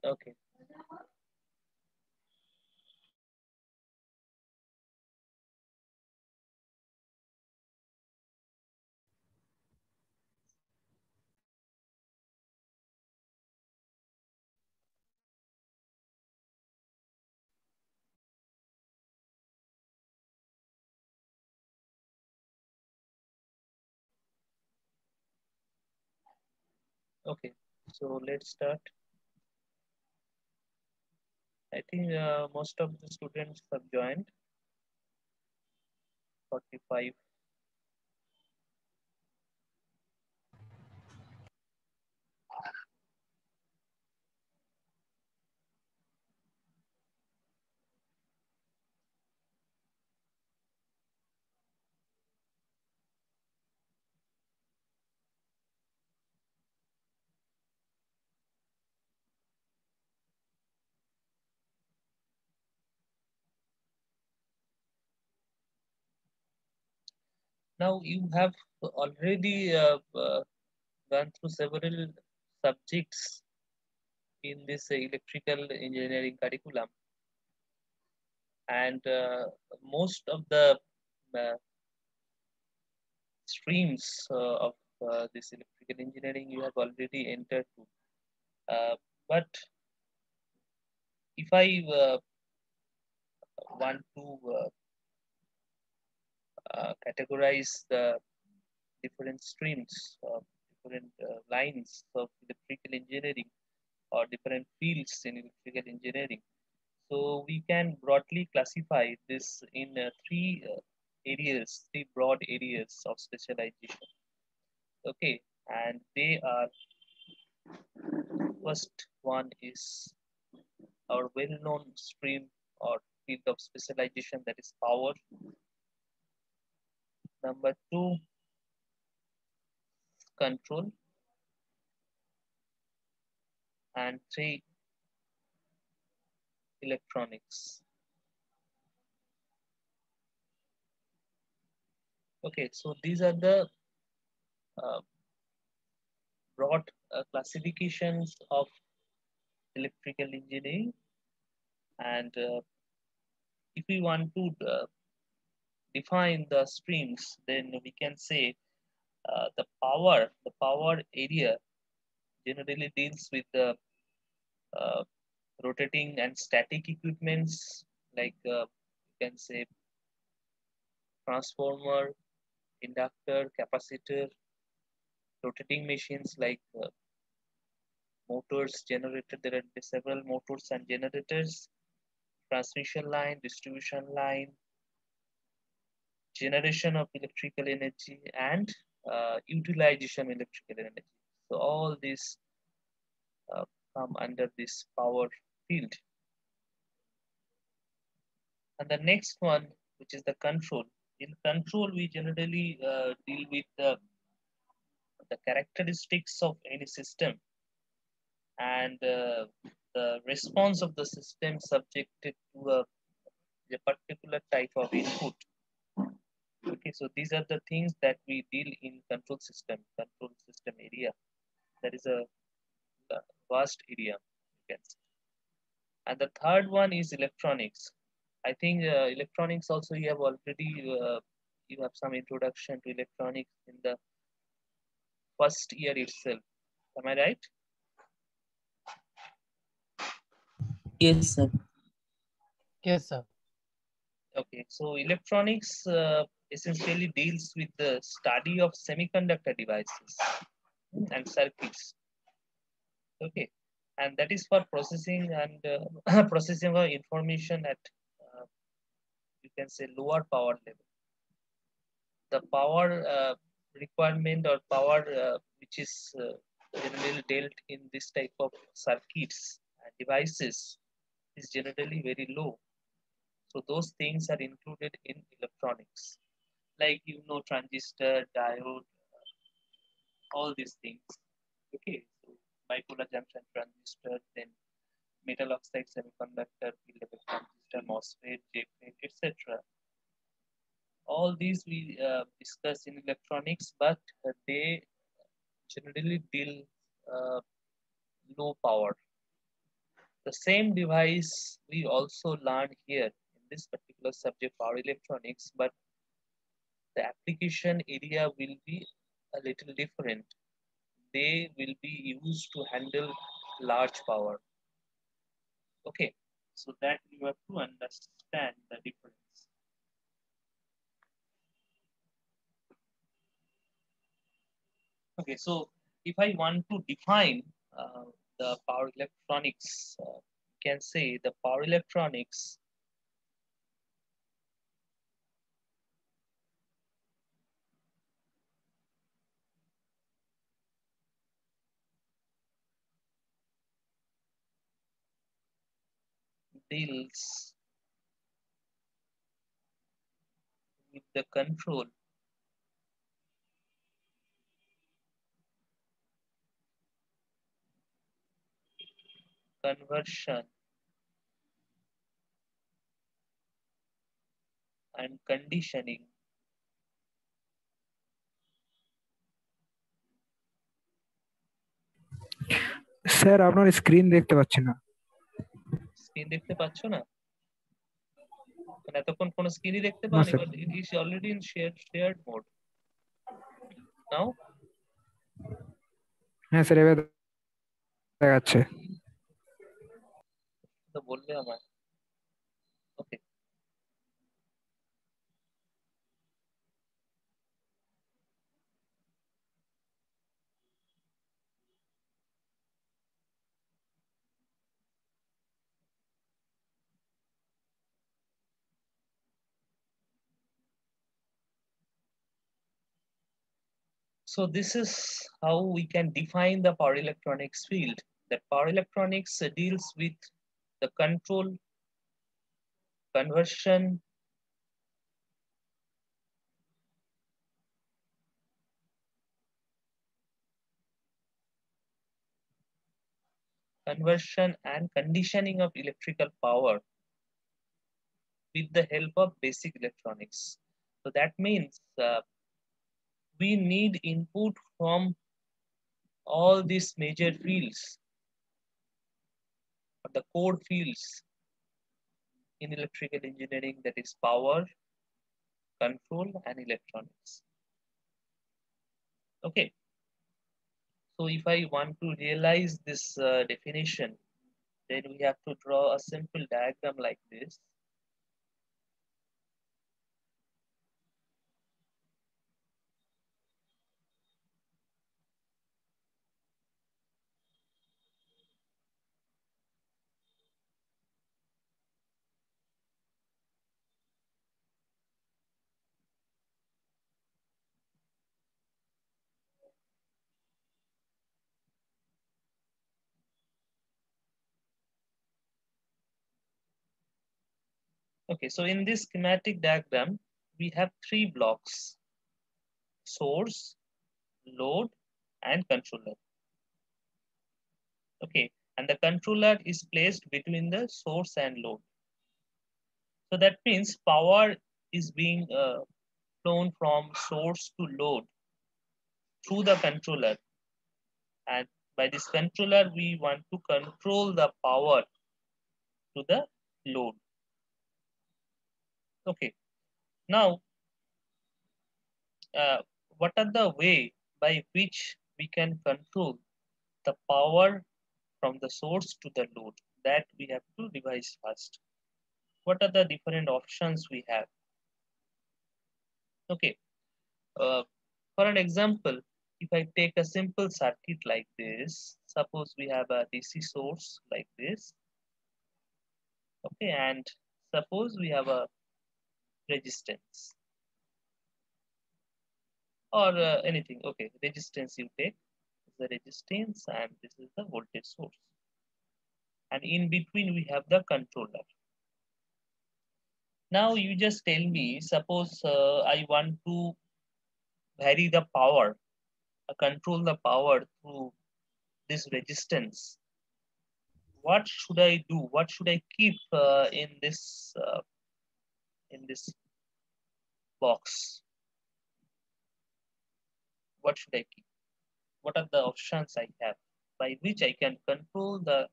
Okay. Okay. So let's start. I think most of the students have joined. 45. Now you have already gone through several subjects in this electrical engineering curriculum, and most of the uh, streams of this electrical engineering you have already entered to. But if I want to categorize the different streams, different lines of electrical engineering or different fields in electrical engineering, so we can broadly classify this in three broad areas of specialization. Okay, and they are, first one is our well-known stream or field of specialization, that is power. Number two, control, and three, electronics. Okay, so these are the uh, broad classifications of electrical engineering. And if we want to define the streams, then we can say the power area generally deals with the uh, rotating and static equipments, like you can say transformer, inductor, capacitor, rotating machines like motors, generator. There are several motors and generators, transmission line, distribution line, generation of electrical energy, and utilization of electrical energy. So all these uh, come under this power field. And the next one, which is the control. In control, we generally deal with the characteristics of any system and the response of the system subjected to a particular type of input. Okay, so these are the things that we deal in control system area. That is a vast area, you can say. And the third one is electronics. I think electronics also you have already you have some introduction to electronics in the first year itself. Am I right? Yes, sir. Yes, sir. Okay, so electronics essentially deals with the study of semiconductor devices and circuits. Okay, and that is for processing and processing of information at you can say lower power level. The power requirement or power which is generally dealt in this type of circuits and devices is generally very low. So those things are included in electronics, like transistor, diode, all these things. Okay, so bipolar junction transistor, then metal oxide semiconductor, field level transistor, MOSFET, JFET, etc. All these we discuss in electronics, but they generally deal uh, low power. The same device we also learned here in this particular subject, power electronics, but the application area will be a little different. They will be used to handle large power. Okay, so that you have to understand the difference. Okay, so if I want to define the power electronics, you can say the power electronics deals with the control, conversion, and conditioning. Sir আপনার screen দেখতে পাচ্ছি না। Screen দেখতে পাচ্ছ না? মানে এতক্ষণ কোনো স্ক্রিনই দেখতে না পাওনি, sir. but it is already in shared mode. Now, হ্যাঁ স্যার এবার দেখাচ্ছে। তো বললে আমায়। Okay. So this is how we can define the power electronics field. That power electronics deals with the control, conversion, and conditioning of electrical power with the help of basic electronics. So that means we need input from all these major fields, or the core fields in electrical engineering, that is power, control, and electronics. Okay. So if I want to realize this definition, then we have to draw a simple diagram like this. Okay, so in this schematic diagram, we have three blocks: source, load, and controller. Okay, and the controller is placed between the source and load. So that means power is being flown from source to load through the controller. And by this controller, we want to control the power to the load. Okay, now what are the way by which we can control the power from the source to the load? That we have to devise first. What are the different options we have? Okay, for an example, if I take a simple circuit like this, suppose we have a DC source like this. Okay, and suppose we have a resistance or anything. Okay, resistance you take the resistance, and this is the voltage source. And in between we have the controller. Now you just tell me, suppose I want to vary the power, control the power through this resistance. What should I do? What should I keep in this box? What should I keep? What are the options I have? by which I can control the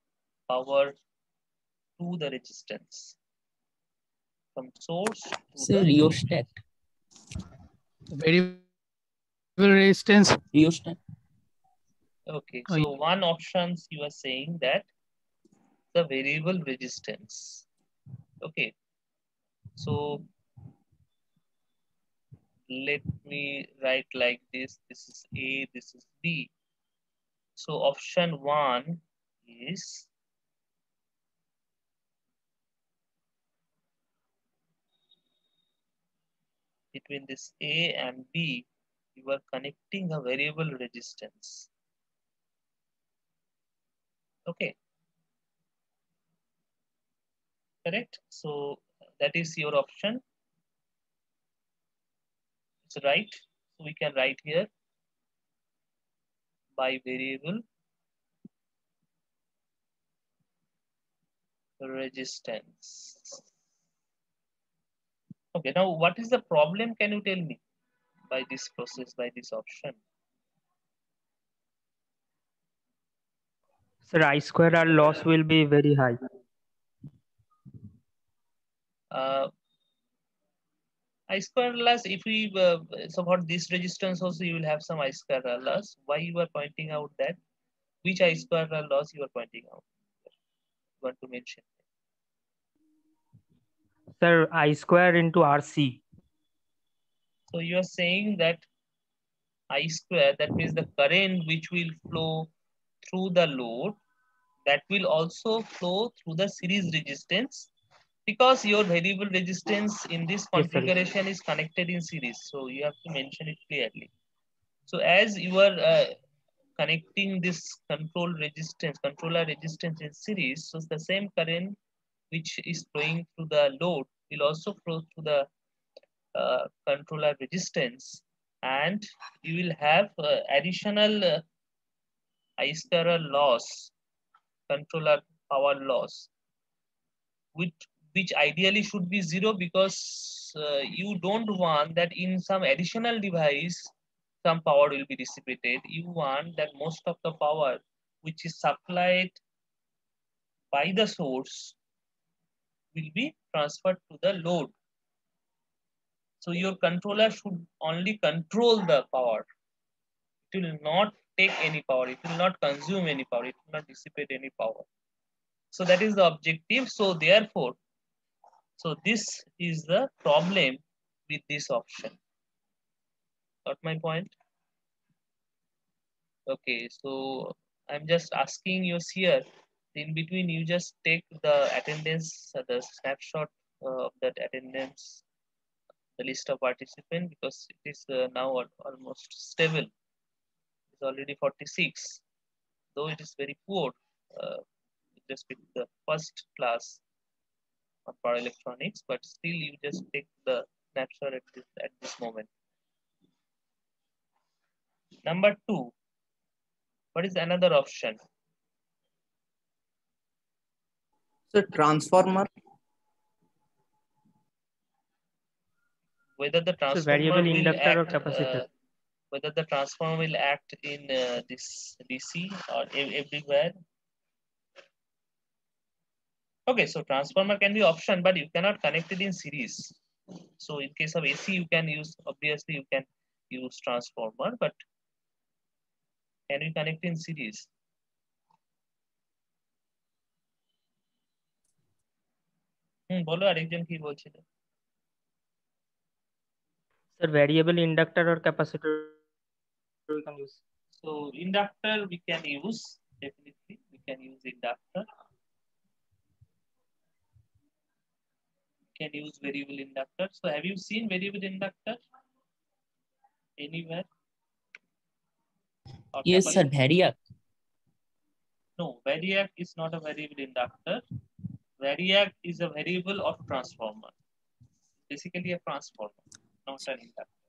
power to the resistance from source to Sir, the load. rheostat. Variable resistance. Rheostat. Okay, Oh, so one options you are saying that the variable resistance. Okay, so let me write like this. This is A, this is B. So option one is between this A and B, you are connecting a variable resistance. Okay, correct? So that is your option. It's right. So we can write here by variable resistance. Okay, now what is the problem? Can you tell me by this process, by this option? Sir, I square R loss will be very high. I square loss, if we support this resistance also, you will have some I square loss. Why you are pointing out that? Which I square loss you are pointing out? You want to mention? Sir, I square into RC. So you are saying that I square, that means the current which will flow through the load, that will also flow through the series resistance, because your variable resistance in this Yes, sir. configuration is connected in series. So you have to mention it clearly. So as you are connecting this controller resistance in series, so the same current which is flowing through the load will also flow through the controller resistance, and you will have additional I square loss, controller power loss, which ideally should be zero, because you don't want that in some additional device some power will be dissipated. You want that most of the power which is supplied by the source will be transferred to the load. So your controller should only control the power. It will not take any power. It will not consume any power. It will not dissipate any power. So that is the objective. So therefore, so this is the problem with this option. Got my point? Okay, so I'm just asking you here. In between, you just take the attendance, the snapshot of that attendance, the list of participants, because it is now almost stable. It's already 46, though it is very poor. Just with the first class of power electronics, but still you just take the snapshot at this moment. Number two, what is another option? So transformer. Whether the So transformer variable will inductor or act, capacitor. whether the transformer will act in this DC or everywhere. Okay, so transformer can be option, but you cannot connect it in series. So in case of AC, you can use, obviously you can use transformer, but can we connect in series? বলো আরেকজন কি বলছিল? Sir, variable inductor or capacitor we can use. So inductor we can use, definitely we can use inductor. We can use variable inductor. So have you seen variable inductor anywhere? Or Yes, sir. capacitor? Variac. No, variac is not a variable inductor. Variac is a variable of transformer. Basically a transformer, not an inductor.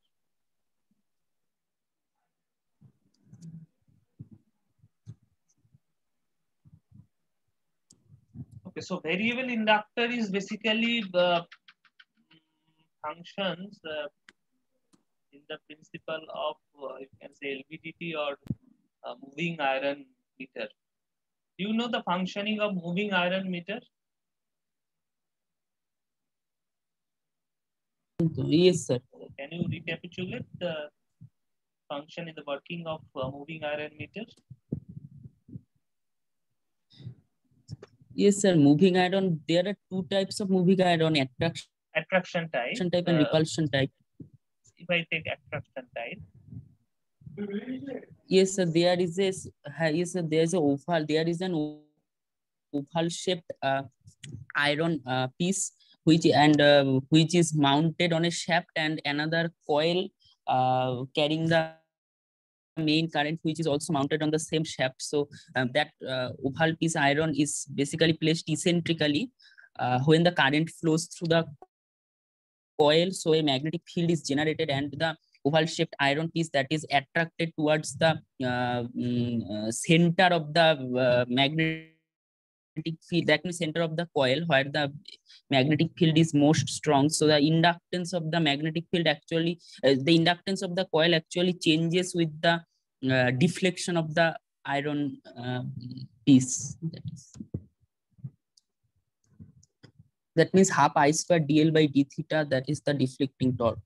Okay, so variable inductor is basically the functions in the principle of you can say LVDT or moving iron meter. Do you know the functioning of moving iron meter? Yes, sir. Can you recapitulate the function in the working of moving iron meter? Yes, sir. Moving iron. There are two types of moving iron: Attraction type. attraction type and repulsion type. If I take attraction type. Yes, sir. There is a yes, sir. There is a oval. There is an oval shaped iron piece which is mounted on a shaft, and another coil carrying the main current which is also mounted on the same shaft. So that oval piece iron is basically placed eccentrically when the current flows through the coil, so a magnetic field is generated, and the oval shaped iron piece that is attracted towards the center of the magnetic field, that means center of the coil where the magnetic field is most strong. So the inductance of the magnetic field actually the inductance of the coil actually changes with the deflection of the iron piece. That means half I square dl by d theta, that is the deflecting torque.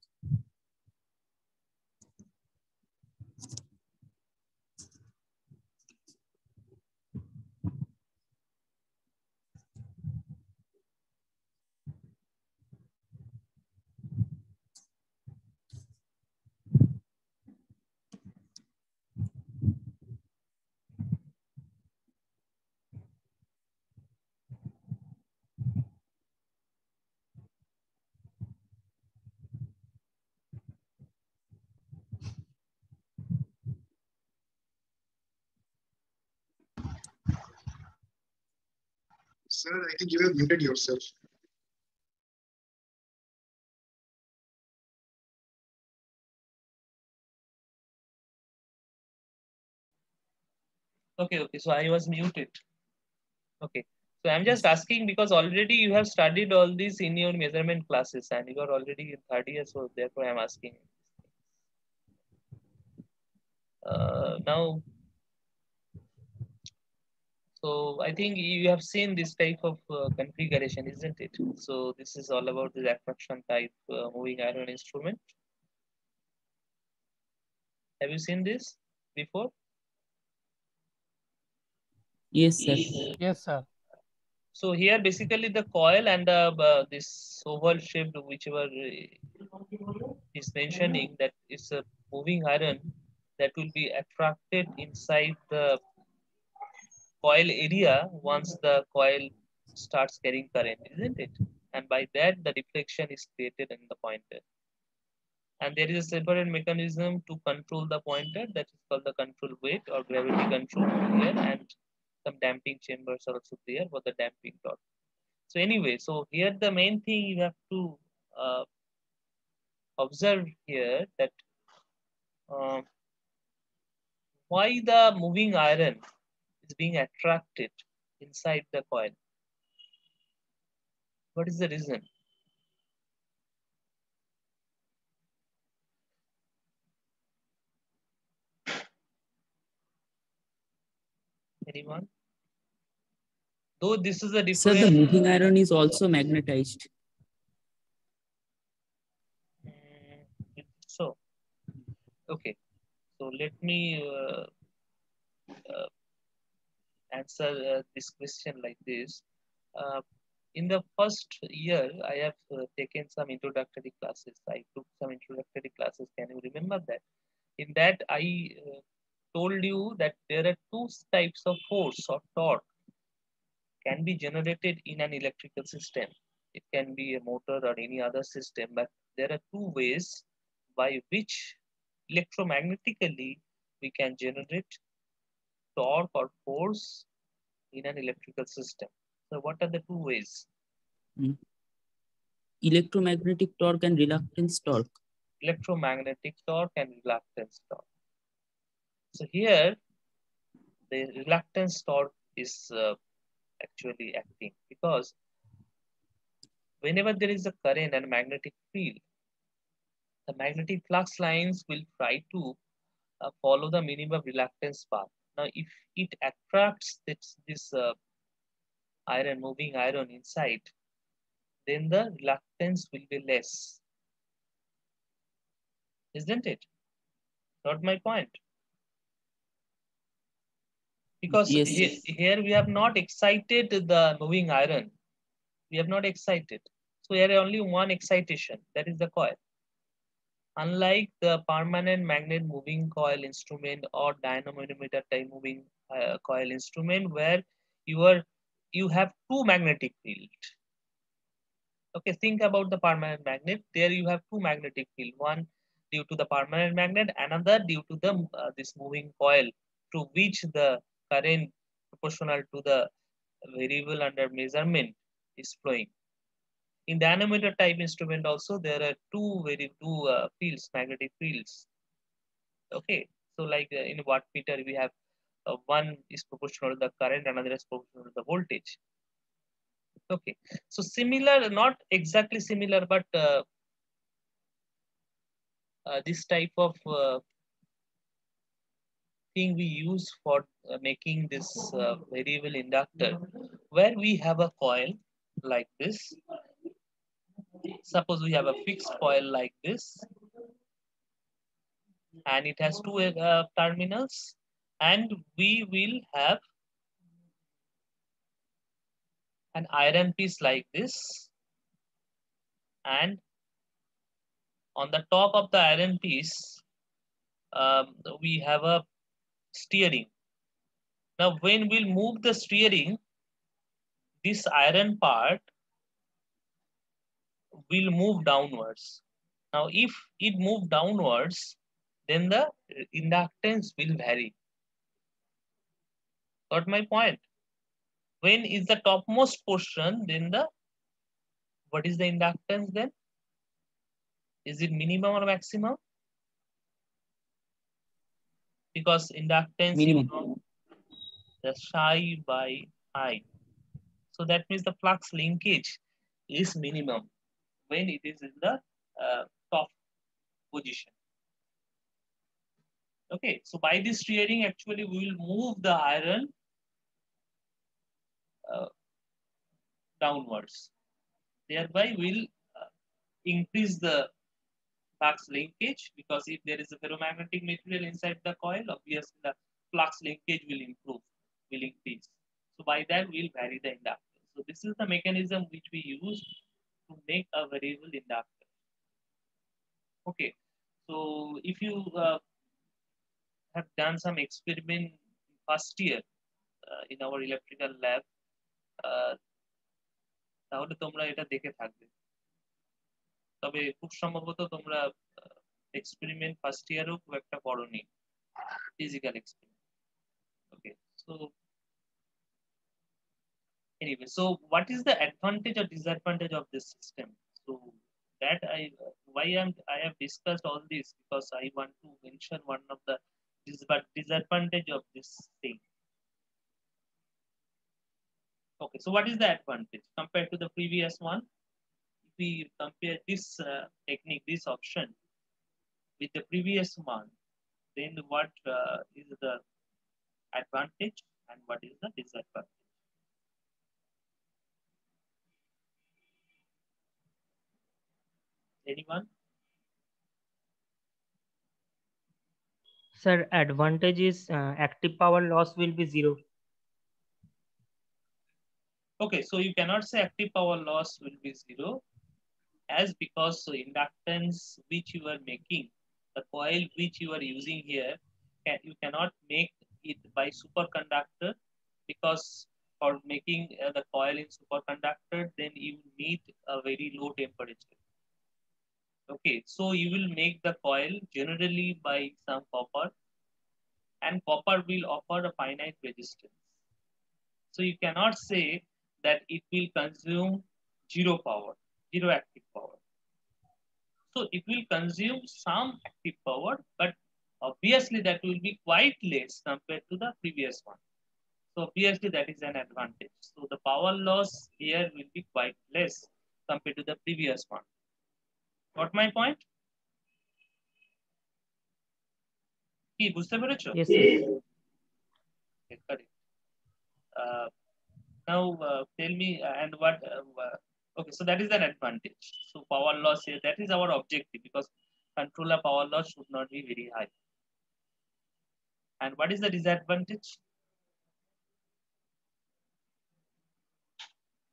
Sir, I think you have muted yourself. Okay, so I was muted. Okay, so I'm just asking because already you have studied all these in your measurement classes and you are already in third year, so therefore I'm asking. Now, so I think you have seen this type of configuration, isn't it? So this is all about the attraction type moving iron instrument. Have you seen this before? Yes, sir. Yes, sir. So here basically the coil and this oval shaped, whichever is mentioning, that it's a moving iron that will be attracted inside the coil area once the coil starts carrying current, isn't it? And by that the deflection is created in the pointer. And there is a separate mechanism to control the pointer that is called the control weight or gravity control here, and some damping chambers are also there for the damping torque. So anyway, so here the main thing you have to observe here that why the moving iron is being attracted inside the coil. What is the reason? Anyone? Though this is a Sir, different. the moving iron is also magnetized. So, okay. So let me answer this question like this. In the first year, I have taken some introductory classes. I took some introductory classes. Can you remember that? In that, I told you that there are two types of force or torque can be generated in an electrical system. It can be a motor or any other system, but there are two ways by which electromagnetically we can generate torque or force in an electrical system. So what are the two ways? Electromagnetic torque and reluctance torque. Electromagnetic torque and reluctance torque. So here, the reluctance torque is actually acting because whenever there is a current and magnetic field, the magnetic flux lines will try to follow the minimum reluctance path. Now, if it attracts this iron, moving iron inside, then the reluctance will be less. Isn't it? Not my point. Because Yes. here we have not excited the moving iron. We have not excited. So here only one excitation, that is the coil. Unlike the permanent magnet moving coil instrument or dynamometer type moving coil instrument, where you have two magnetic field. Okay, think about the permanent magnet. There you have two magnetic field. One due to the permanent magnet, another due to the this moving coil, to which the current proportional to the variable under measurement is flowing. In dynamometer type instrument also, there are two fields, magnetic fields. Okay, so like in wattmeter we have one is proportional to the current, another is proportional to the voltage. Okay, so similar, not exactly similar, but this type of thing we use for making this variable inductor, where we have a coil like this. Suppose we have a fixed coil like this, and it has two terminals, and we will have an iron piece like this, and on the top of the iron piece, we have a steering. Now, when we'll move the steering, this iron part will move downwards. Now, if it move downwards, then the inductance will vary. Got my point? When is the topmost portion, then what is the inductance then? Is it minimum or maximum? Because inductance, Minimum. you know, the psi by I. So that means the flux linkage is minimum when it is in the top position. Okay, so by this steering, actually we will move the iron downwards. Thereby we'll increase the flux linkage, because if there is a ferromagnetic material inside the coil, obviously the flux linkage will improve, will increase. So by that we'll vary the inductance. So this is the mechanism which we use to make a variable inductor. Okay, so if you have done some experiment first year in our electrical lab, তাহলে তোমরা এটা দেখে থাকবে। তবে খুব সম্ভবত তোমরা experiment first ইয়ারও খুব একটা পড়োনি, physical experiment. Okay, so anyway, so what is the advantage or disadvantage of this system? So that I have discussed all this, because I want to mention one of the disadvantage of this thing. Okay, so what is the advantage compared to the previous one? If we compare this technique, this option with the previous one, then what is the advantage and what is the disadvantage? Anyone? Sir, advantage is active power loss will be 0. Okay, so you cannot say active power loss will be 0, as because inductance which you are making, the coil which you are using here, you cannot make it by superconductor, because for making the coil in superconductor, then you need a very low temperature. Okay, so you will make the coil generally by some copper, and copper will offer a finite resistance. So you cannot say that it will consume zero power, zero active power. So it will consume some active power, but obviously that will be quite less compared to the previous one. So obviously that is an advantage. So the power loss here will be quite less compared to the previous one. Got my point? কি বুঝতে পেরেছো? Yes, sir. Okay, correct. Now tell me and what okay, so that is an advantage. So power loss here, that is our objective, because controller power loss should not be very high. And what is the disadvantage?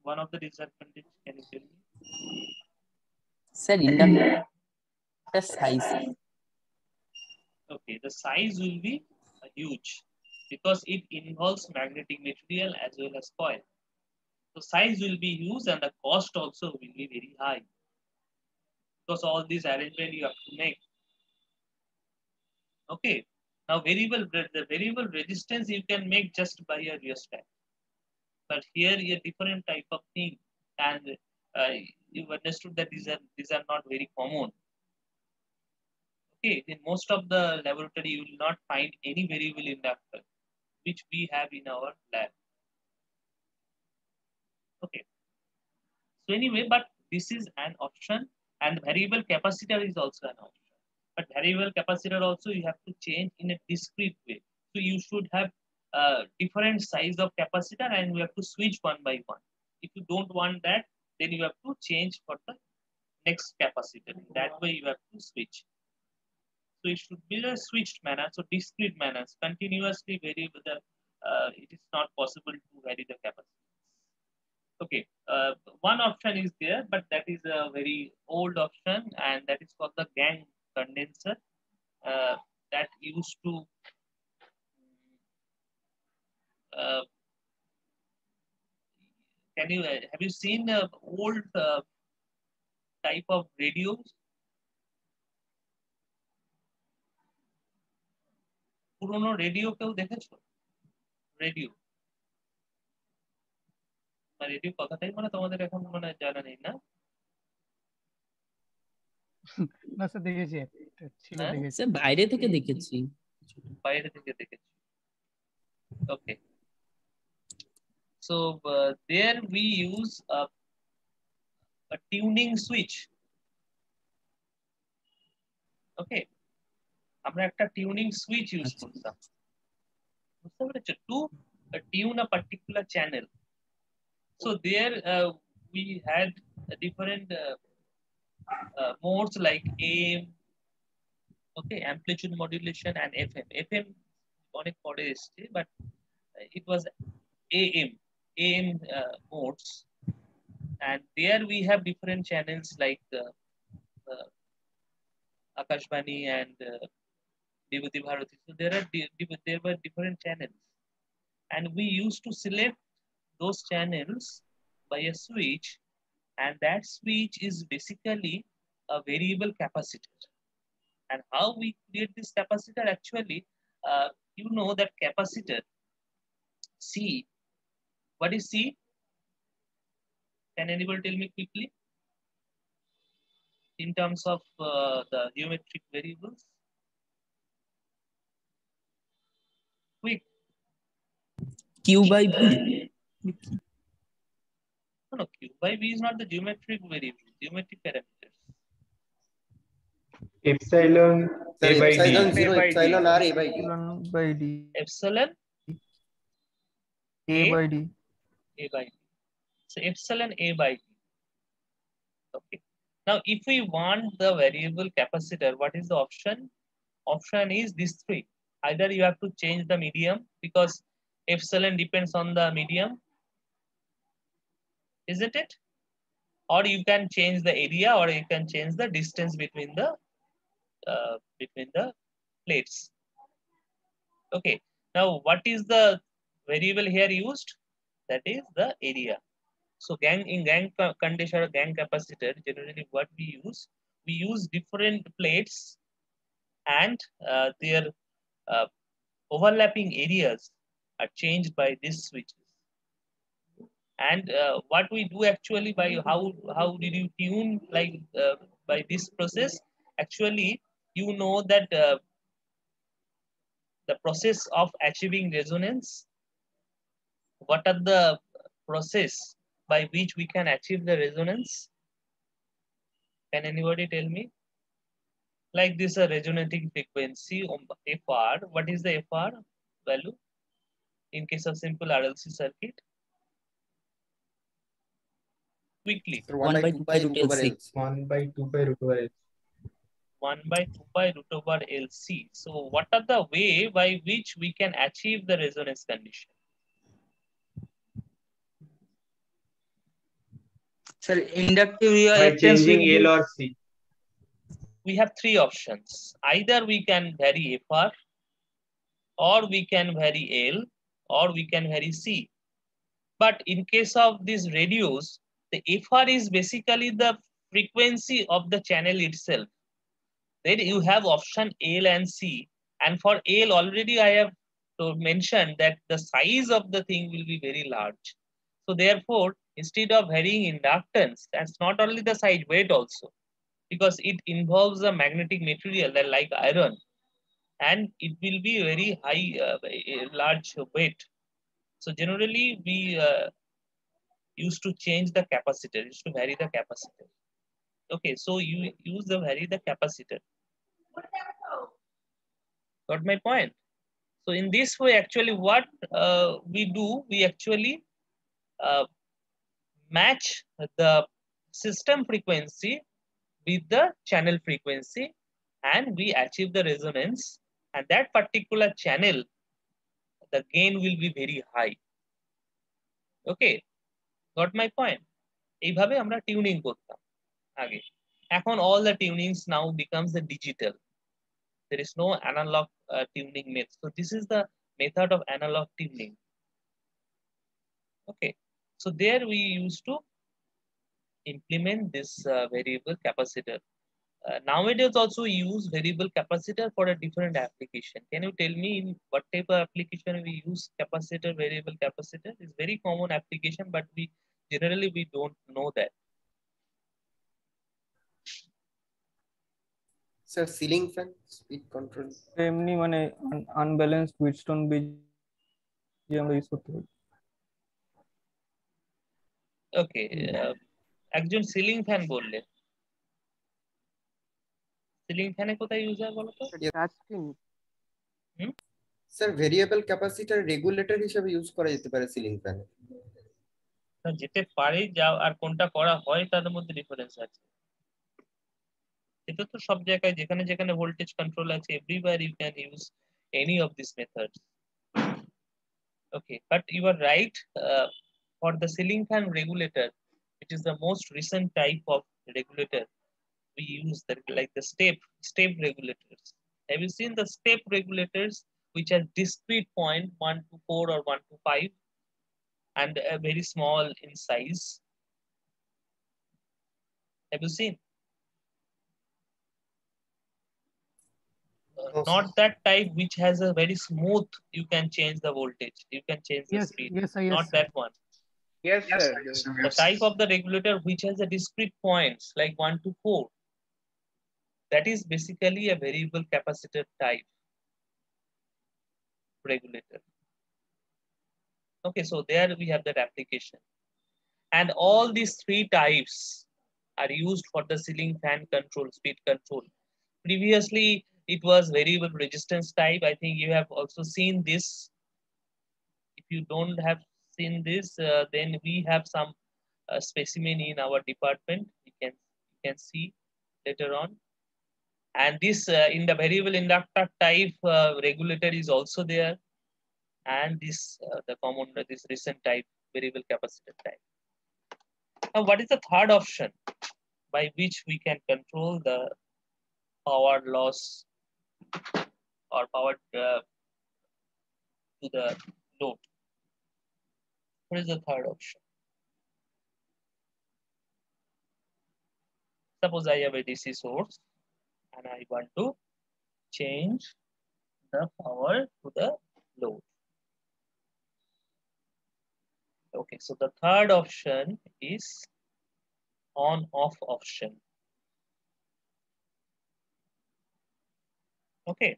One of the disadvantage, can you tell me? Sir, inductor size. Okay, the size will be huge because it involves magnetic material as well as coil. So size will be huge and the cost also will be very high, because all these arrangement you have to make. Okay. Now the variable resistance you can make just by a rheostat. But here a different type of thing, and you understood that these are not very common. Okay, in most of the laboratory you will not find any variable inductor, which we have in our lab. Okay. So anyway, but this is an option, and variable capacitor is also an option. But variable capacitor also you have to change in a discrete way. So you should have different size of capacitor, and you have to switch one by one. If you don't want that, then you have to change for the next capacitor. That way you have to switch. So it should be a switched manner, so discrete manners, continuously vary with the, it is not possible to vary the capacity. Okay, one option is there, but that is a very old option, and that is called the Gang condenser. That used to uh, can you have you seen old type of radios? পুরনো radio কেউ দেখেছো? Radio radio কথাটাই মানে তোমাদের এখন মানে জানা নেই না? না স্যার দেখেছি, একটা ছিল হ্যাঁ? দেখেছি। স্যার বাইরে থেকে দেখেছি। বাইরে থেকে দেখেছি। Okay. So there we use a tuning switch. Okay. আমরা একটা টিউনিং সুইচ ইউজ করতাম, বুঝতে পেরেছো, two tune a particular channel. So there we had different modes like AM, okay, amplitude modulation, and FM. FM অনেক পরে এসেছে, but it was AM modes, and there we have different channels like Akashvani and Vibhuti Bharati. So there were different channels, and we used to select those channels by a switch, and that switch is basically a variable capacitor. And how we create this capacitor? Actually, you know that capacitor C. What is C? Can anybody tell me quickly in terms of the geometric variables? Quick. Q by V. No, Q by V is not the geometric variable, geometric parameters. Epsilon A by D. Epsilon 0, A by D. epsilon R, A by D. Epsilon by D. Epsilon A by D. A by D. So epsilon A by D. Okay. Now, if we want the variable capacitor, what is the option? Option is these three. Either you have to change the medium, because epsilon depends on the medium, isn't it? Or you can change the area, or you can change the distance between the plates. Okay. Now, what is the variable here used? That is the area. So in gang condition or gang capacitor, generally what we use different plates, and their overlapping areas are changed by these switches. And what we do actually, by how did you tune, like by this process? Actually, you know that the process of achieving resonance, what are the process by which we can achieve the resonance? Can anybody tell me? Like this, a resonating frequency, FR. What is the FR value? in case of simple RLC circuit? Quickly. Sir, 1 by 2 pi root LC. 1 by 2 pi root over L. 1 by 2 pi root over LC. So what are the way by which we can achieve the resonance condition? Sir, inductive By reactance changing will be- L or C. We have three options. Either we can vary FR, or we can vary L, or we can vary C. But in case of these radios, the FR is basically the frequency of the channel itself. Then you have option L and C. And for L, already I have mentioned that the size of the thing will be very large. So therefore, instead of varying inductance, that's not only the size, weight also, because it involves a magnetic material like iron, and it will be very high, large weight. So generally, we used to change the capacitor, used to vary the capacitor. Okay, so you use the vary the capacitor. Got my point? So in this way, actually, what we do, we actually match the system frequency with the channel frequency, and we achieve the resonance. And that particular channel, the gain will be very high. Okay, got my point? এইভাবে আমরা tuning করতাম আগে। এখন all the tunings now becomes the digital. There is no analog tuning method. So this is the method of analog tuning. Okay, so there we used to implement this variable capacitor. Nowadays also we use variable capacitor for a different application. Can you tell me in what type of application we use capacitor, variable capacitor? It's very common application, but we generally we don't know that. Sir, ceiling fan, speed control. এমনি মানে unbalanced উইটস্টোন bridge যে আমরা use করতে পারি। ওকে, একজন ceiling fan বললে, ceiling ফ্যানে কোথায় use হয় বলো তো? Touch screen. Sir variable capacitor regulator হিসেবে ইউজ করা যেতে পারে সিলিং ফ্যানে। যেতে পারে যা, আর কোনটা করা হয় তাদের মধ্যে ডিফারেন্স আছে। এটা তো সব জায়গায় যেখানে যেখানে ভোল্টেজ কন্ট্রোল আছে, everywhere you can use any of this methods. Okay, but you are right. For the ceiling fan regulator, which is the most recent type of regulator, we use the, like the step regulators. Have you seen the step regulators which has discrete point 1 to 4 or 1 to 5 and very small in size? Have you seen? No, Not that type which has a very smooth, you can change the voltage, you can change the Yes, speed. yes, sir, yes, Not sir. that one. Yes, Yes, sir. sir. Yes, sir. The type of the regulator which has a discrete points like 1 to 4, that is basically a variable capacitor type regulator. Okay, so there we have that application. And all these three types are used for the ceiling fan control, speed control. Previously, it was variable resistance type. I think you have also seen this. If you don't have seen this, then we have some specimen in our department. You can see later on. And this in the variable inductor type regulator is also there. And this the common this recent type variable capacitor type. Now, what is the third option by which we can control the power loss or power to the load? What is the third option? Suppose I have a DC source and I want to change the power to the load. Okay, so the third option is on-off option. Okay.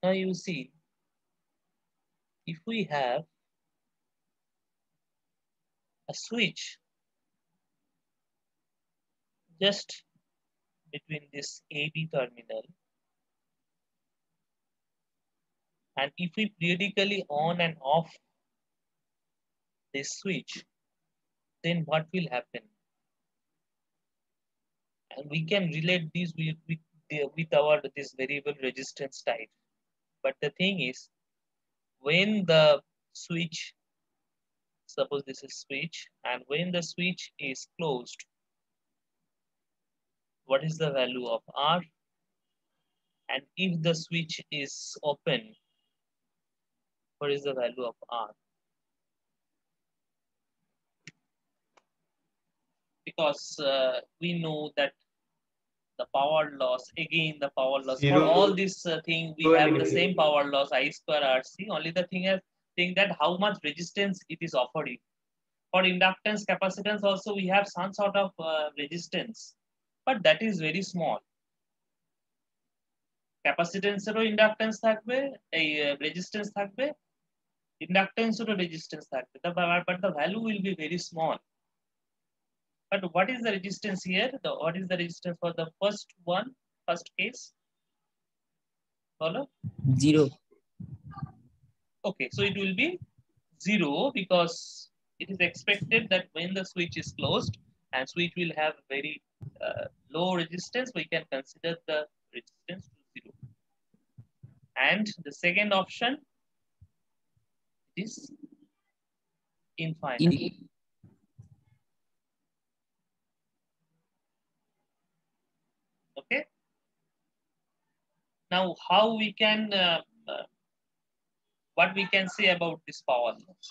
Now you see, if we have a switch just between this AB terminal And if we periodically on and off this switch, then what will happen? And we can relate this with our this variable resistance type. But the thing is, when the switch, suppose this is switch, and when the switch is closed, what is the value of R? And if the switch is open, what is the value of R? Because we know that the power loss, again the power loss, for Zero. all this thing, we Zero have the and same power loss, I square RC. Only the thing is, that how much resistance it is offering. For inductance, capacitance also, we have some sort of resistance, but that is very small. Capacitance or inductance থাকবে, এই resistance থাকবে, inductance or resistance থাকবে, but the value will be very small. But what is the resistance here? What is the resistance for the first case? Follow? 0. Okay, so it will be 0 because it is expected that when the switch is closed and switch will have very low resistance, we can consider the resistance to 0. And the second option is infinite. Okay. Now, how we can, what we can say about this power loss?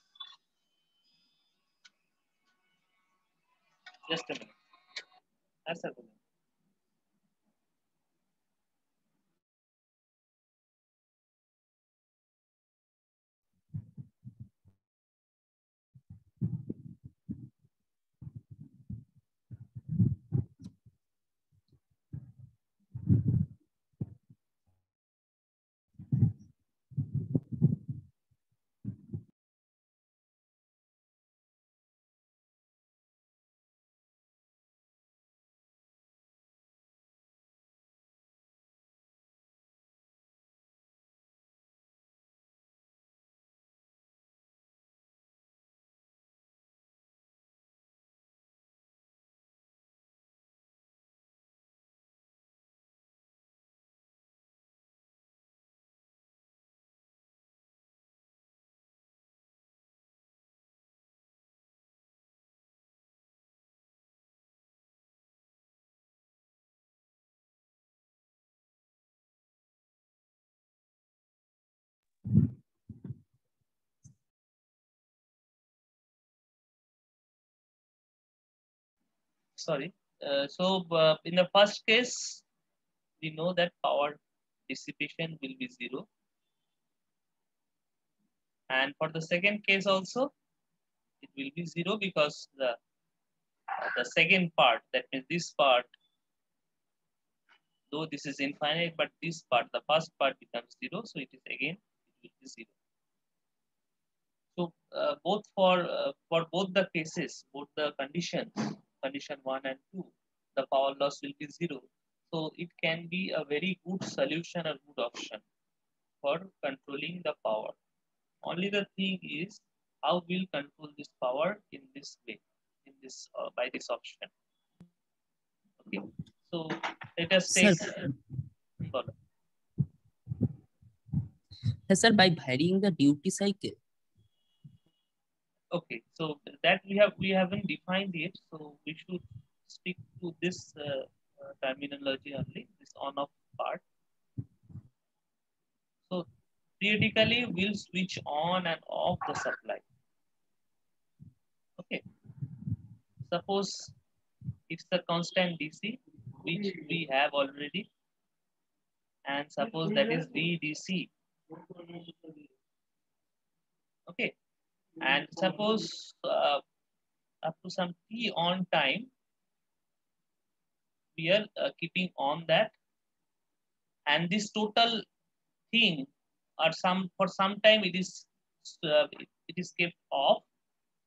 Just a minute. That's a minute. Sorry. In the first case, we know that power dissipation will be 0. And for the second case also, it will be 0 because the second part, that means this part, though this is infinite, but this part, the first part becomes 0. So it is again, it will be 0. So both for both the cases, both the conditions, condition 1 and 2, the power loss will be 0. So it can be a very good solution or good option for controlling the power. Only the thing is how we'll control this power in this way, in this by this option. Okay, so let us take. Sir, by varying the duty cycle. Okay, so that we haven't defined it, so we should stick to this terminology only, this on-off part. So periodically we'll switch on and off the supply. Okay, suppose it's the constant DC which we have already, and suppose that is VDC. Okay, and suppose up to some T on time, we are keeping on that, and this total thing or for some time it is kept off,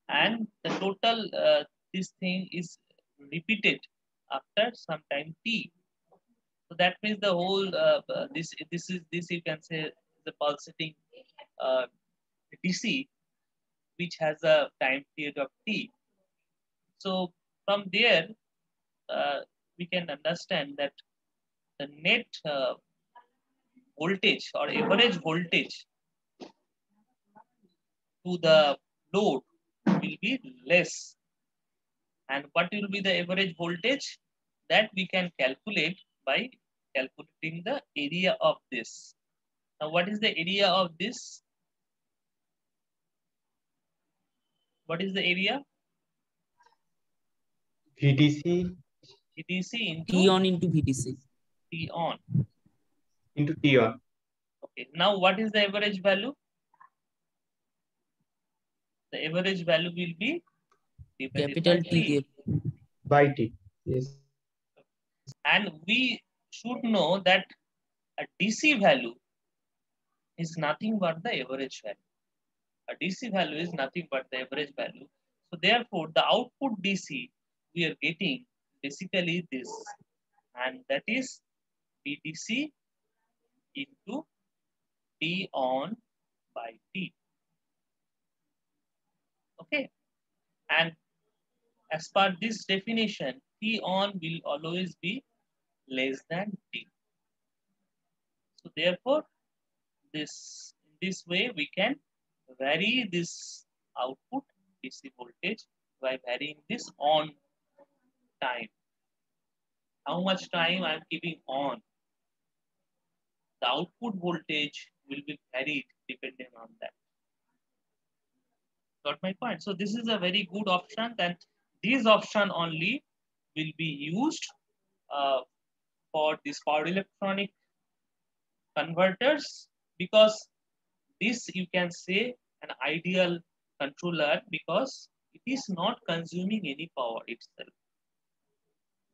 and the total this thing is repeated after some time T. So that means the whole this you can say the pulsating DC which has a time period of t. So from there, we can understand that the net voltage or average voltage to the load will be less. And what will be the average voltage? That we can calculate by calculating the area of this. Now, what is the area of this? What is the area? VDC VDC into T on into VDC. T on. into T on. Okay. Now, what is the average value? The average value will be divided by Capital T T. By T. Yes. And we should know that a DC value is nothing but the average value. A DC value is nothing but the average value. So therefore, the output DC we are getting basically this, and that is VDC into T on by T. Okay, and as per this definition, T on will always be less than T. So therefore, this way we can vary this output DC voltage by varying this on time. How much time I am keeping on? The output voltage will be varied depending on that. Got my point? So this is a very good option, and this option only will be used for this power electronic converters, because this you can say an ideal controller because it is not consuming any power itself.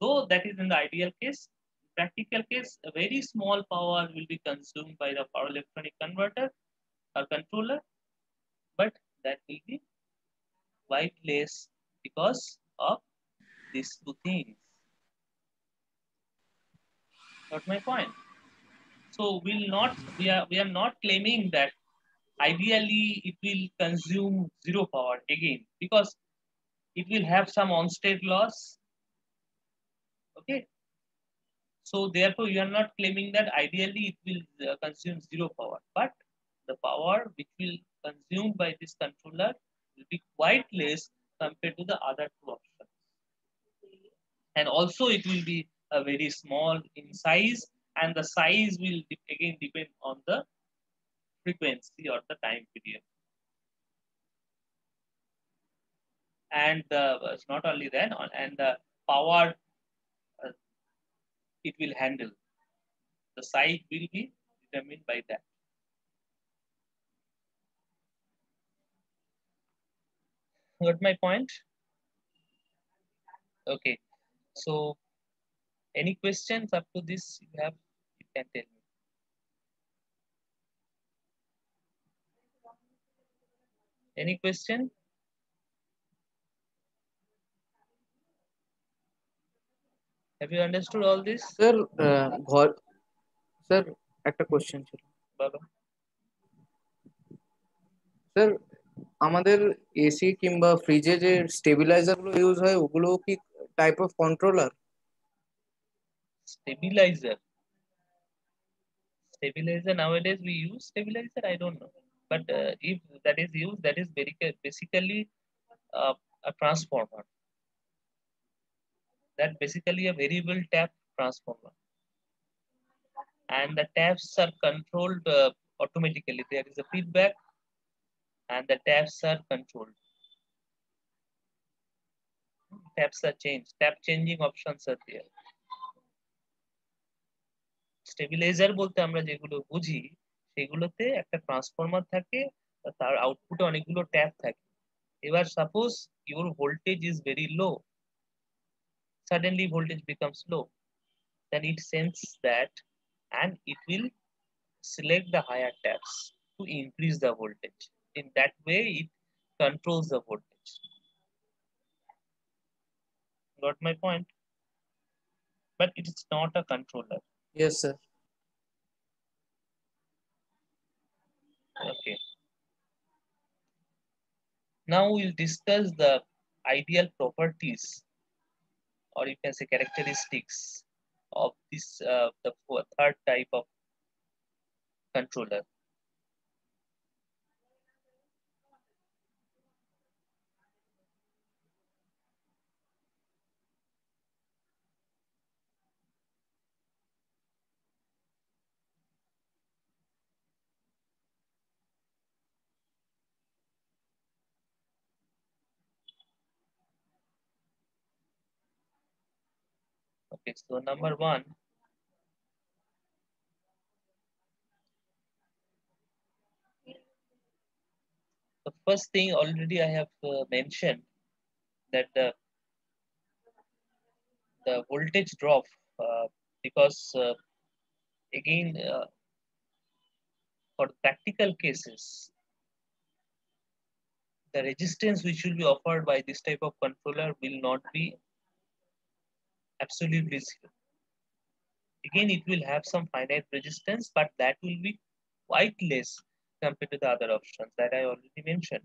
Though that is in the ideal case, practical case, a very small power will be consumed by the power electronic converter or controller, but that will be quite less because of these two things. Got my point? So we are not claiming that ideally it will consume zero power again, because it will have some on-state loss. Okay. So therefore, you are not claiming that ideally it will consume zero power, but the power which will consumed by this controller will be quite less compared to the other two options. And also it will be a very small in size, and the size will again depend on the frequency or the time period. And it's not only that, and the power it will handle. The size will be determined by that. Got my point? Okay. So, any questions up to this you have? You can tell me. Any question? Have you understood all this? Sir ঘর sir একটা question ছিল Baba? Sir আমাদের AC কিংবা ফ্রিজে যে stabiliser গুলো use হয় ওগুলো কি type of controller? Stabilizer. Stabilizer, nowadays we use stabilizer, I don't know. But if that is used, that is basically a transformer. That basically a variable tap transformer. And the taps are controlled automatically. There is a feedback and the taps are controlled. Taps are changed. Tap changing options are there. Stabiliser বলতে আমরা যেগুলো বুঝি সেগুলোতে একটা transformer থাকে, তার আউটপুটে অনেকগুলো ট্যাপ থাকে। এবার suppose your voltage is very low, suddenly voltage becomes low, then it senses that and it will select the higher taps to increase the voltage. In that way it controls the voltage. Got my point? But it is not a controller. Yes sir. Okay. Now we'll discuss the ideal properties, or you can say characteristics of this third type of controller. Okay, so number one, the first thing already I have mentioned that the voltage drop, because again, for practical cases, the resistance which will be offered by this type of controller will not be absolutely zero. Again, it will have some finite resistance, but that will be quite less compared to the other options that I already mentioned.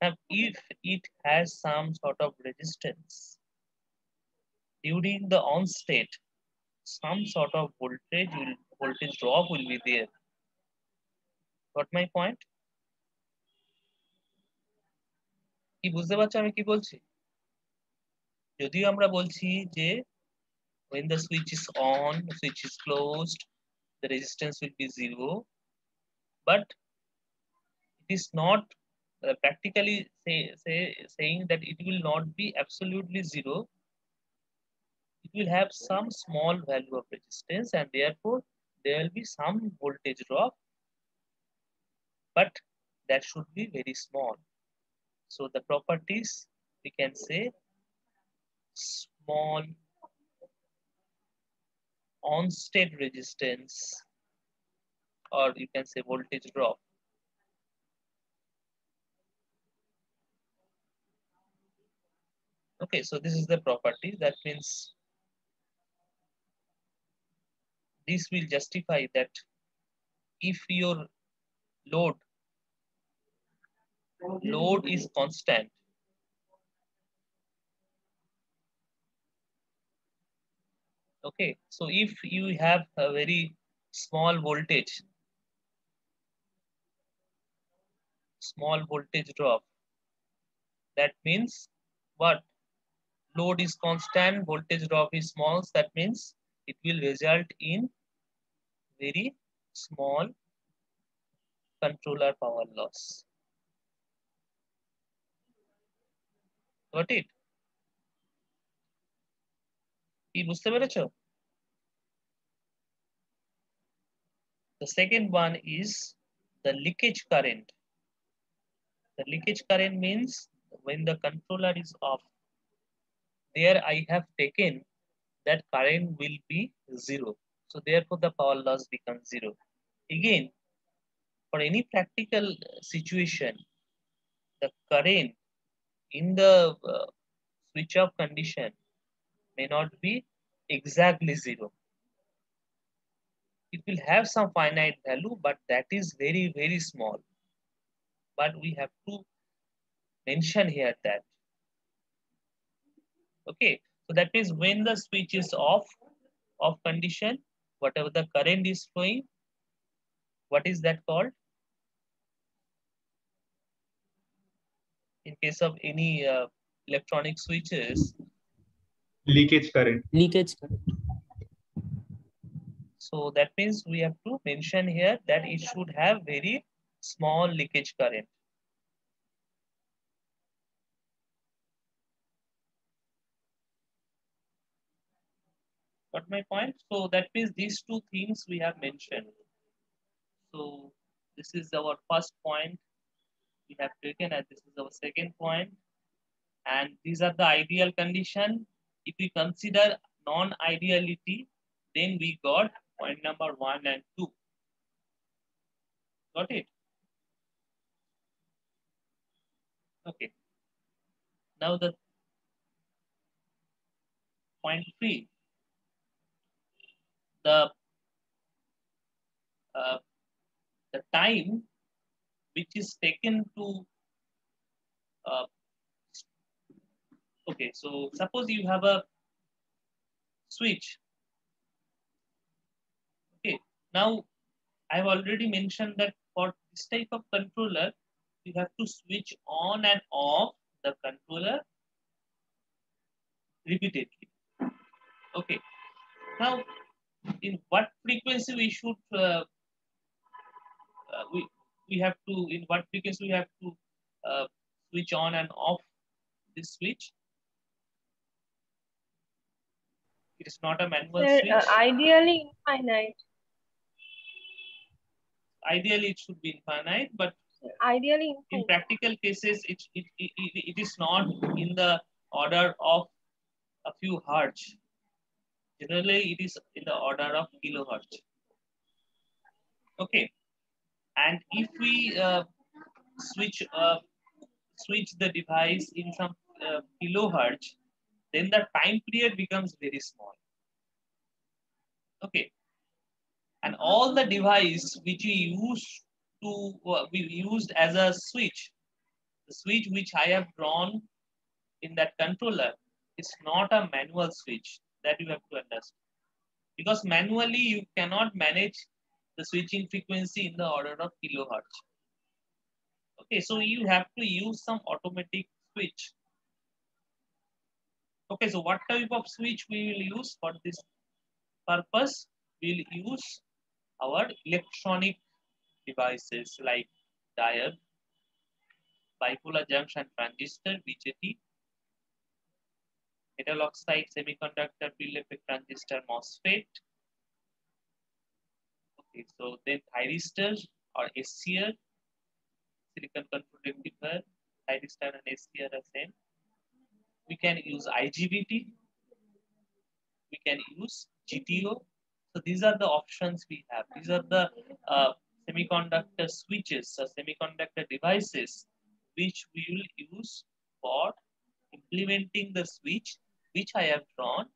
Now, if it has some sort of resistance during the on state, some sort of voltage drop will be there. Got my point? কি বুঝতে পারছো আমি কি বলছি? যদিও আমরা বলছি যে when the switch is on, switch is closed, the resistance will be zero, but it is not practically saying that it will not be absolutely zero. It will have some small value of resistance, and therefore there will be some voltage drop, but that should be very small. So the properties, we can say small on state resistance, or you can say voltage drop. Okay, so this is the property. That means this will justify that if your load is constant, okay, so if you have a very small voltage drop, that means what? Load is constant, voltage drop is small, so that means it will result in very small controller power loss. Got it? কি বুঝতে পেরেছো? The second one is the leakage current. The leakage current means when the controller is off, there I have taken that current will be zero. So therefore the power loss becomes zero. Again, for any practical situation, the current in the switch off condition may not be exactly zero. It will have some finite value, but that is very, very small. But we have to mention here that. Okay, so that means when the switch is off condition, whatever the current is flowing, what is that called? In case of any electronic switches, leakage current. Leakage current. So that means we have to mention here that it should have very small leakage current. Got my point? So that means these two things we have mentioned. So this is our first point we have taken, and this is our second point. And these are the ideal condition. If we consider non-ideality, then we got point number 1 and 2. Got it? Okay. Now the point 3. The time which is taken to uh, okay, so suppose you have a switch. Okay, now I've already mentioned that for this type of controller, you have to switch on and off the controller repeatedly. Okay, now in what frequency we should we have to, in what frequency we have to switch on and off this switch? It is not a manual Sir, switch. ideally infinite. Ideally, it should be infinite, but Ideally in infinite. practical cases, it is not in the order of a few hertz. Generally, it is in the order of kilohertz. Okay, and if we switch the device in some kilohertz, then the time period becomes very small. Okay, and all the device which we used as a switch, the switch which I have drawn in that controller is not a manual switch, that you have to understand, because manually you cannot manage the switching frequency in the order of kilohertz. Okay, so you have to use some automatic switch. Okay, so what type of switch we will use for this purpose? We'll use our electronic devices like diode, bipolar junction transistor, BJT, metal oxide semiconductor field effect transistor, MOSFET. Okay, so then thyristor or SCR, silicon control rectifier, thyristor and SCR are same. We can use IGBT, we can use GTO. So these are the options we have. These are the semiconductor switches or semiconductor devices which we will use for implementing the switch which I have drawn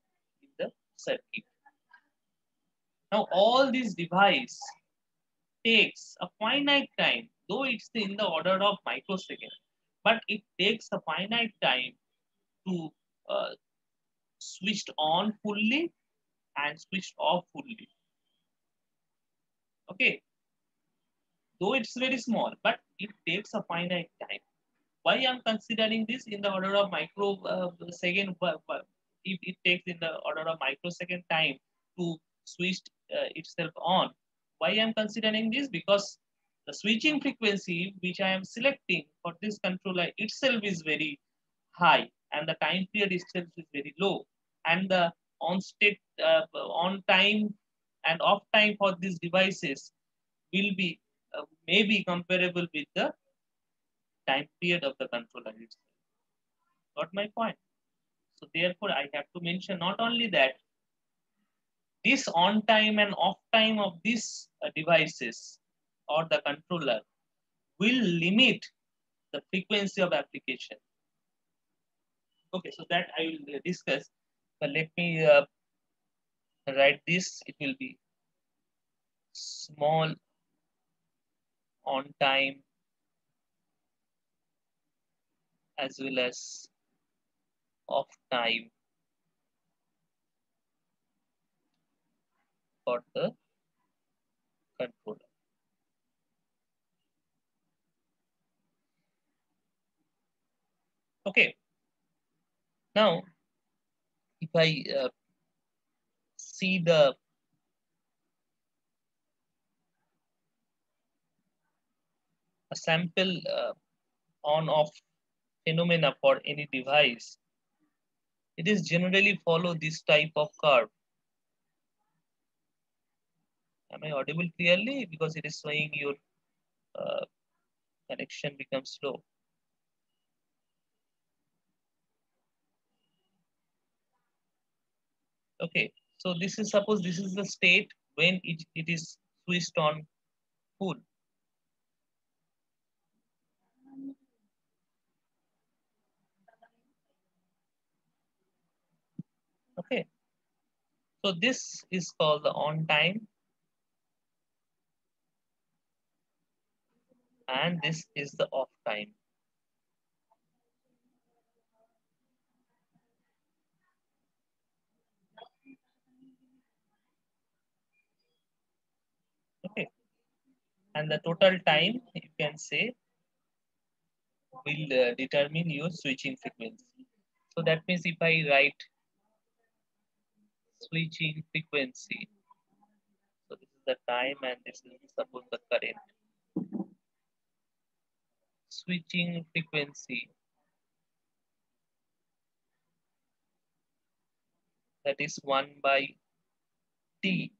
in the circuit. Now all these device takes a finite time, though it's in the order of microseconds, but it takes a finite time to switched on fully and switched off fully. Okay, though it's very small, but it takes a finite time. Why I'm considering this in the order of microsecond? If it takes in the order of microsecond time to switch itself on, why I'm considering this? Because the switching frequency which I am selecting for this controller itself is very high, and the time period itself is very low, and the on time and off time for these devices will be maybe comparable with the time period of the controller itself. Got my point? So therefore, I have to mention not only that, this on time and off time of these devices or the controller will limit the frequency of application. Okay, so that I will discuss, but let me write this. It will be small on time as well as off time for the controller. Okay. Now, if I see the sample on-off phenomena for any device, it is generally follow this type of curve. Am I audible clearly? Because it is showing your connection becomes slow. Okay, so this is, suppose this is the state when it is switched on full. Okay, so this is called the on time, and this is the off time. And the total time, you can say, will determine your switching frequency. So that means if I write switching frequency, so this is the time and this is suppose the current. Switching frequency, that is 1 by T.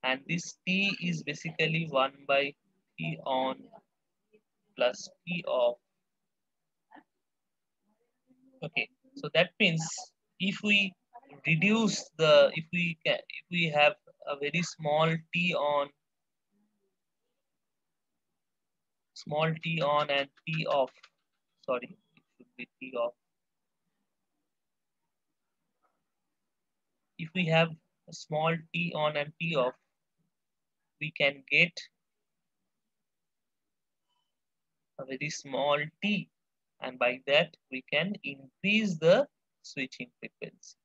And this T is basically 1 by T on plus T off. Okay, so that means if we reduce the, if we have a very small T on and T off, sorry, it should be T off. If we have a small T on and T off, we can get a very small T, and by that we can increase the switching frequency.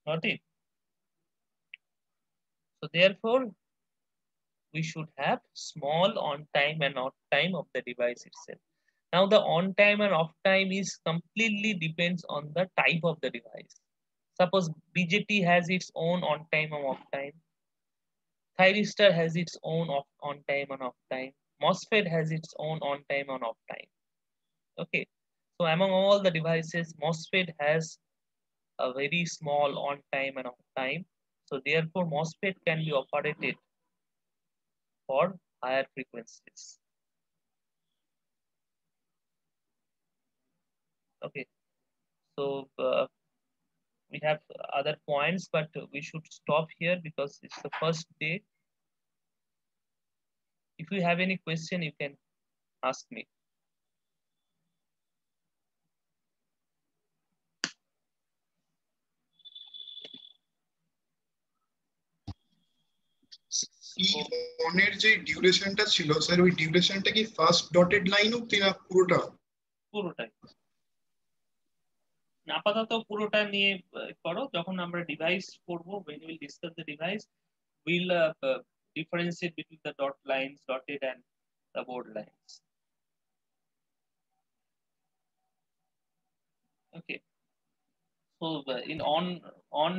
Not it? So therefore, we should have small on time and off time of the device itself. Now the on time and off time is completely depends on the type of the device. Suppose BJT has its own on time and off time. Thyristor has its own on time and off time. MOSFET has its own on time and off time. Okay. So among all the devices, MOSFET has a very small on time and off time. So therefore, MOSFET can be operated for higher frequencies. Okay. So we have other points, but we should stop here because it's the first day. If you have any question, you can ask me. অনের যে ডিউরেশনটা ছিল sir, ওই ডিউরেশনটা কি first dotted line অবধি না পুরোটা? পুরোটাই। আপাতত পুরোটা নিয়ে করো, যখন আমরা ডিভাইস করব, when we will discuss the device, we'll differentiate between the dot lines, dotted and the board lines. Okay. So in on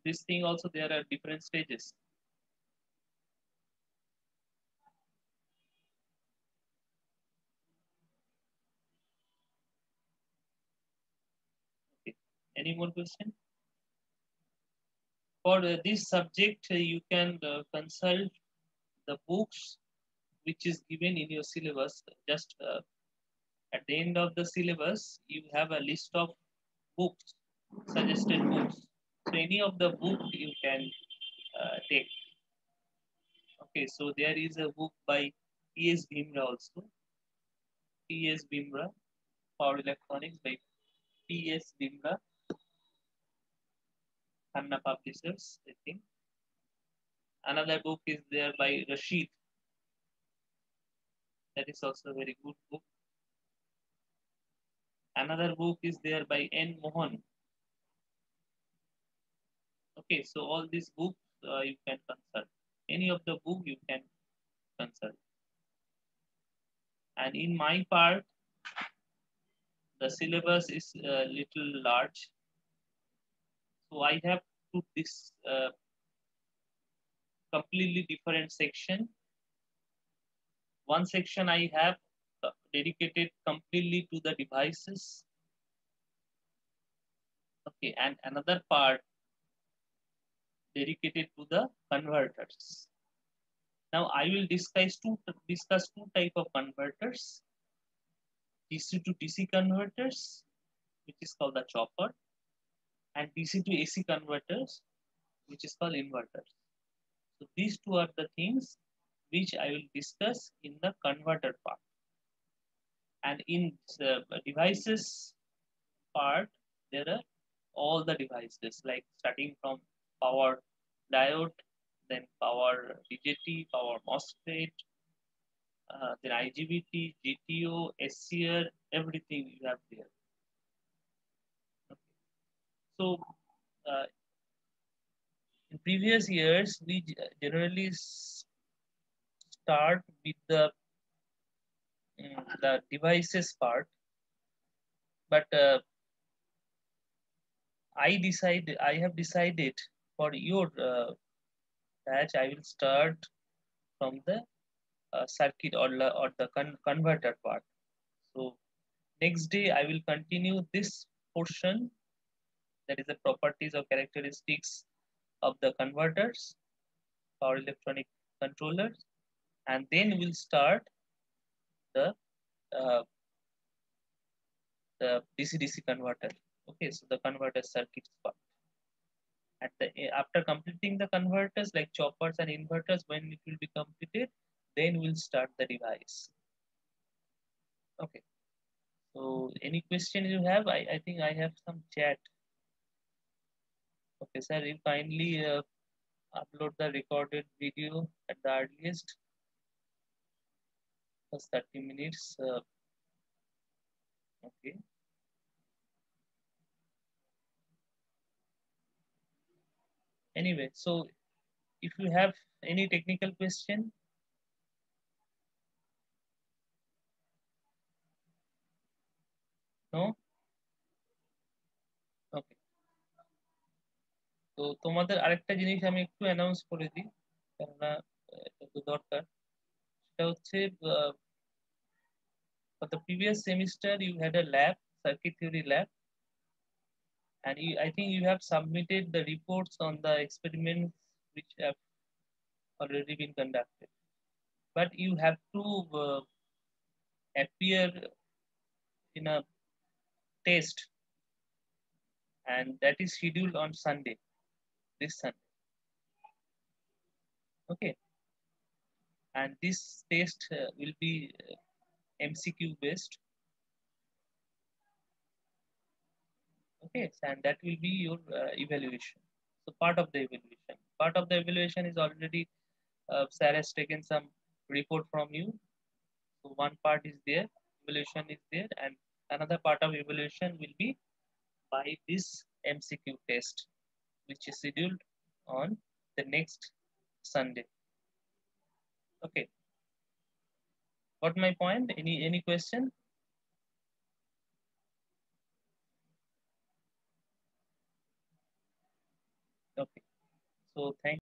this thing also there are different stages. Okay. Any more question? For this subject, you can consult the books which is given in your syllabus. Just at the end of the syllabus, you have a list of books, suggested books. So any of the book you can take. Okay, so there is a book by T.S. Bhimra also. T.S. Bhimra, Power Electronics by T.S. Bhimra, Khanna Publishers, I think. Another book is there by Rashid. That is also a very good book. Another book is there by N. Mohan. Okay, so all these books you can consult. Any of the book you can consult. And in my part, the syllabus is a little large. So I have put this completely different section. One section I have dedicated completely to the devices. Okay, and another part dedicated to the converters. Now I will discuss two type of converters: DC to DC converters, which is called the chopper, and DC to AC converters, which is called inverters. So these two are the things which I will discuss in the converter part. And in the devices part, there are all the devices, like starting from power diode, then power BJT, power MOSFET, then IGBT, GTO, SCR, everything you have there. Okay. So in previous years, we generally start with the devices part, but I have decided for your batch, I will start from the circuit or the converter part. So next day I will continue this portion, that is the properties or characteristics of the converters, power electronic controllers, and then we'll start the DC-DC converter. Okay, so the converter circuits part. After completing the converters like choppers and inverters, when it will be completed, then we'll start the device. Okay. So any question you have? I think I have some chat. Okay, sir, you kindly upload the recorded video at the earliest. First 30 minutes. Okay. Anyway, so if you have any technical question, no? Okay. তো তোমাদের আরেকটা জিনিস আমি একটু announce করে দিই, কেননা এটা তো দরকার। সেটা হচ্ছে for the previous semester you had a lab, circuit theory lab, and I think you have submitted the reports on the experiments which have already been conducted. But you have to appear in a test, and that is scheduled on Sunday, this Sunday. Okay, and this test will be MCQ based. Okay, and that will be your evaluation. So part of the evaluation is already Sir has taken some report from you. So one part is there, evaluation is there, and another part of evaluation will be by this MCQ test, which is scheduled on the next Sunday. Okay. Got my point? Any question? Okay. So thank